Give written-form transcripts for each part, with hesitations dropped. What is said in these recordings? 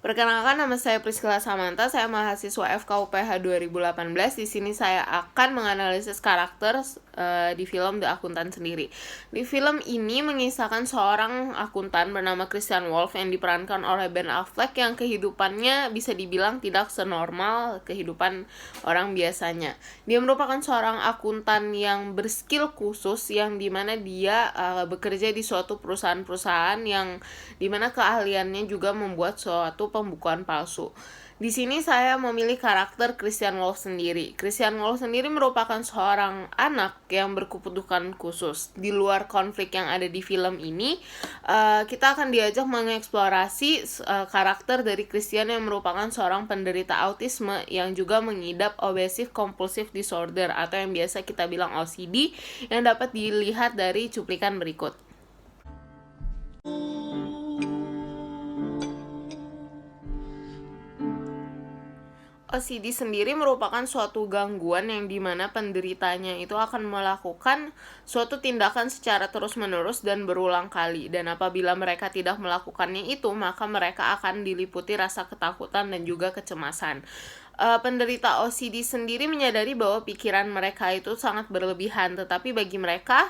Perkenalkan, nama saya Priscilla Samantha, saya mahasiswa FKUPH 2018. Di sini saya akan menganalisis karakter di film The Akuntan sendiri. Di film ini mengisahkan seorang akuntan bernama Christian Wolff yang diperankan oleh Ben Affleck yang kehidupannya bisa dibilang tidak senormal kehidupan orang biasanya. Dia merupakan seorang akuntan yang berskill khusus yang dimana dia bekerja di suatu perusahaan-perusahaan yang dimana keahliannya juga membuat suatu pembukuan palsu. Di sini saya memilih karakter Christian Wolff sendiri. Christian Wolff sendiri merupakan seorang anak yang berkebutuhan khusus. Di luar konflik yang ada di film ini, kita akan diajak mengeksplorasi karakter dari Christian yang merupakan seorang penderita autisme yang juga mengidap obsessive compulsive disorder atau yang biasa kita bilang OCD, yang dapat dilihat dari cuplikan berikut. OCD sendiri merupakan suatu gangguan yang dimana penderitanya itu akan melakukan suatu tindakan secara terus-menerus dan berulang kali, dan apabila mereka tidak melakukannya itu, maka mereka akan diliputi rasa ketakutan dan juga kecemasan. Penderita OCD sendiri menyadari bahwa pikiran mereka itu sangat berlebihan, tetapi bagi mereka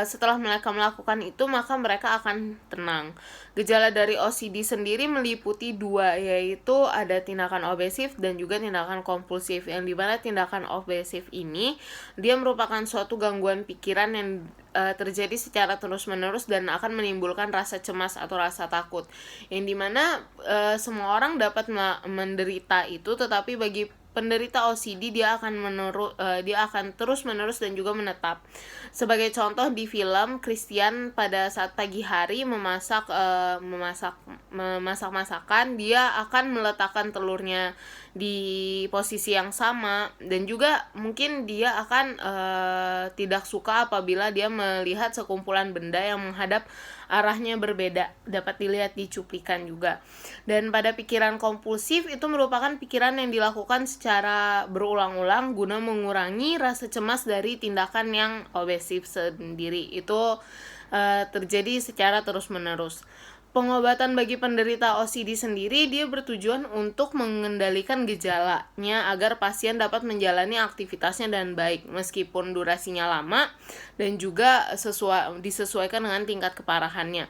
setelah mereka melakukan itu, maka mereka akan tenang. Gejala dari OCD sendiri meliputi dua, yaitu ada tindakan obsesif dan juga tindakan kompulsif, yang dimana tindakan obsesif ini dia merupakan suatu gangguan pikiran yang terjadi secara terus-menerus dan akan menimbulkan rasa cemas atau rasa takut, yang dimana semua orang dapat menderita itu, tetapi bagi penderita OCD dia akan terus-menerus dan juga menetap. Sebagai contoh, di film Christian pada saat pagi hari memasak masakan, dia akan meletakkan telurnya di posisi yang sama, dan juga mungkin dia akan tidak suka apabila dia melihat sekumpulan benda yang menghadap arahnya berbeda, dapat dilihat di cuplikan juga. Dan pada pikiran kompulsif itu merupakan pikiran yang dilakukan secara berulang-ulang guna mengurangi rasa cemas dari tindakan yang obsesif sendiri. Itu terjadi secara terus-menerus. Pengobatan bagi penderita OCD sendiri dia bertujuan untuk mengendalikan gejalanya agar pasien dapat menjalani aktivitasnya dengan baik meskipun durasinya lama, dan juga disesuaikan dengan tingkat keparahannya.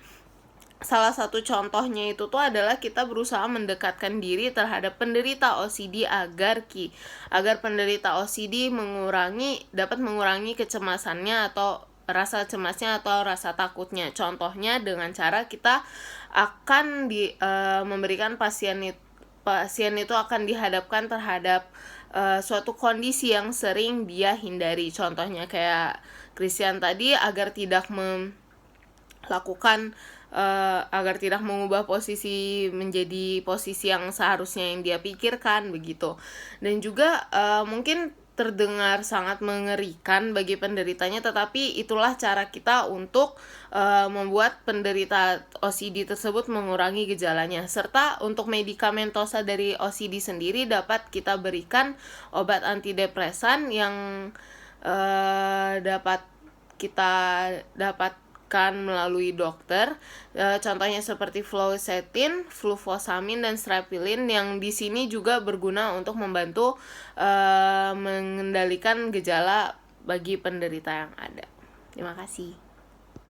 Salah satu contohnya itu tuh adalah kita berusaha mendekatkan diri terhadap penderita OCD agar penderita OCD dapat mengurangi kecemasannya atau rasa cemasnya atau rasa takutnya. Contohnya dengan cara kita akan memberikan pasien itu akan dihadapkan terhadap suatu kondisi yang sering dia hindari. Contohnya kayak Christian tadi, agar tidak mengubah posisi menjadi posisi yang seharusnya yang dia pikirkan begitu. Dan juga mungkin terdengar sangat mengerikan bagi penderitanya, tetapi itulah cara kita untuk membuat penderita OCD tersebut mengurangi gejalanya. Serta untuk medikamentosa dari OCD sendiri dapat kita berikan obat antidepresan yang dapat kita dapatkan melalui dokter, contohnya seperti fluoxetine, fluvoxamine, dan strepilin, yang di sini juga berguna untuk membantu mengendalikan gejala bagi penderita yang ada. Terima kasih.